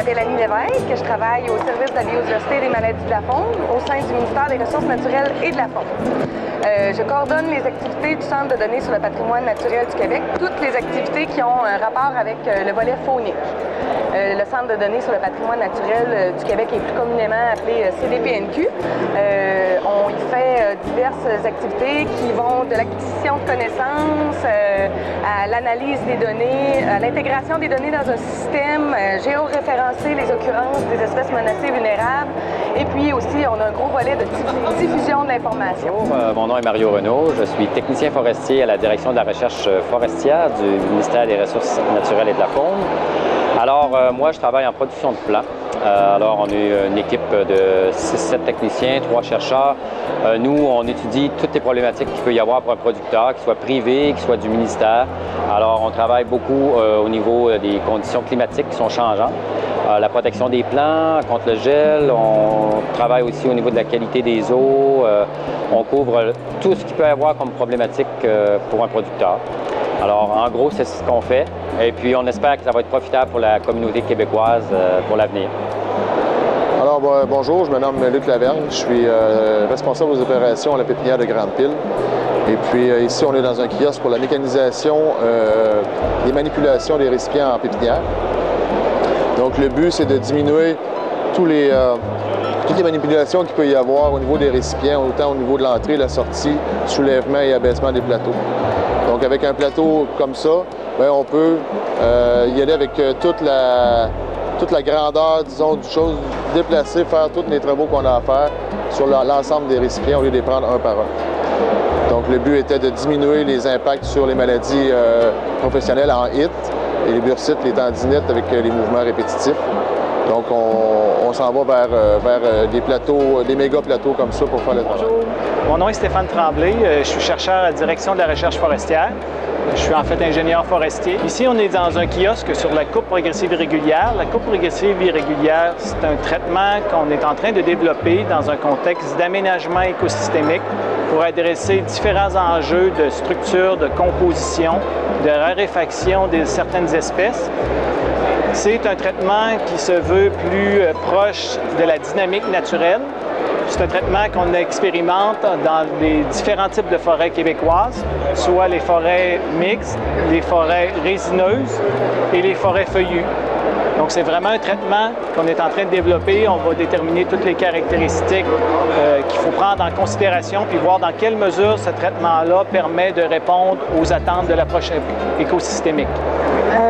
m'appelle Annie Lévesque, je travaille au service de la biodiversité et des maladies de la faune au sein du ministère des Ressources naturelles et de la faune. Je coordonne les activités du Centre de données sur le patrimoine naturel du Québec, toutes les activités qui ont un rapport avec le volet faunique. Le Centre de données sur le patrimoine naturel du Québec est plus communément appelé CDPNQ. On y fait diverses activités qui vont de l'acquisition de connaissances à l'analyse des données, à l'intégration des données dans un système, géoréférencer les occurrences des espèces menacées vulnérables. Et puis aussi, on a un gros volet de diffusion de l'information. Mon nom est Mario Renaud. Je suis technicien forestier à la direction de la recherche forestière du ministère des Ressources naturelles et de la faune. Alors, moi, je travaille en production de plants. Alors, on est une équipe de 6-7 techniciens, 3 chercheurs. Nous, on étudie toutes les problématiques qu'il peut y avoir pour un producteur, qu'il soit privé, qu'il soit du ministère. Alors, on travaille beaucoup au niveau des conditions climatiques qui sont changeantes. La protection des plants contre le gel, on travaille aussi au niveau de la qualité des eaux. On couvre tout ce qu'il peut y avoir comme problématique pour un producteur. Alors, en gros, c'est ce qu'on fait. Et puis, on espère que ça va être profitable pour la communauté québécoise pour l'avenir. Alors, bonjour, je me nomme Luc Lavergne. Je suis responsable aux opérations à la pépinière de Grande-Pile. Et puis, ici, on est dans un kiosque pour la mécanisation des manipulations des récipients en pépinière. Donc, le but, c'est de diminuer toutes les manipulations qu'il peut y avoir au niveau des récipients, autant au niveau de l'entrée, la sortie, soulèvement et abaissement des plateaux. Donc, avec un plateau comme ça, bien, on peut y aller avec toute la grandeur, disons, du chose, déplacer, faire tous les travaux qu'on a à faire sur l'ensemble des récipients au lieu de les prendre un par un. Donc, le but était de diminuer les impacts sur les maladies professionnelles en HIT et les bursites, les tendinites avec les mouvements répétitifs. Donc, on s'en va vers des plateaux, des méga plateaux comme ça pour faire le travail. Bonjour, mon nom est Stéphane Tremblay, je suis chercheur à la direction de la recherche forestière. Je suis en fait ingénieur forestier. Ici, on est dans un kiosque sur la coupe progressive irrégulière. La coupe progressive irrégulière, c'est un traitement qu'on est en train de développer dans un contexte d'aménagement écosystémique pour adresser différents enjeux de structure, de composition, de raréfaction de certaines espèces. C'est un traitement qui se veut plus proche de la dynamique naturelle. C'est un traitement qu'on expérimente dans les différents types de forêts québécoises, soit les forêts mixtes, les forêts résineuses et les forêts feuillues. Donc, c'est vraiment un traitement qu'on est en train de développer. On va déterminer toutes les caractéristiques qu'il faut prendre en considération puis voir dans quelle mesure ce traitement-là permet de répondre aux attentes de l'approche écosystémique.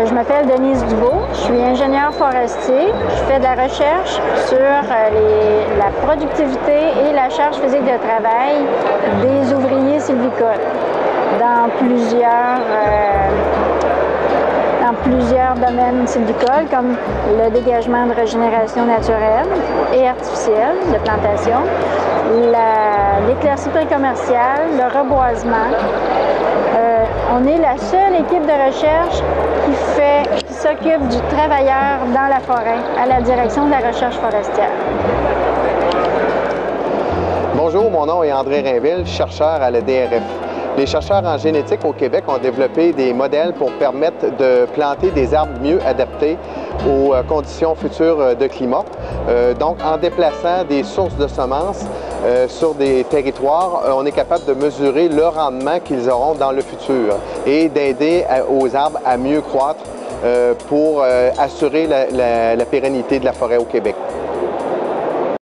Je m'appelle Denise Dubois, je suis ingénieure forestier. Je fais de la recherche sur la productivité et la charge physique de travail des ouvriers sylvicoles dans plusieurs domaines sylvicoles, comme le dégagement de régénération naturelle et artificielle de plantation, l'éclaircie précommerciale, le reboisement. On est la seule équipe de recherche qui s'occupe du travailleur dans la forêt, à la direction de la recherche forestière. Bonjour, mon nom est André Rainville, chercheur à la DRF. Les chercheurs en génétique au Québec ont développé des modèles pour permettre de planter des arbres mieux adaptés aux conditions futures de climat. Donc, en déplaçant des sources de semences sur des territoires, on est capable de mesurer le rendement qu'ils auront dans le futur et d'aider aux arbres à mieux croître pour assurer la pérennité de la forêt au Québec.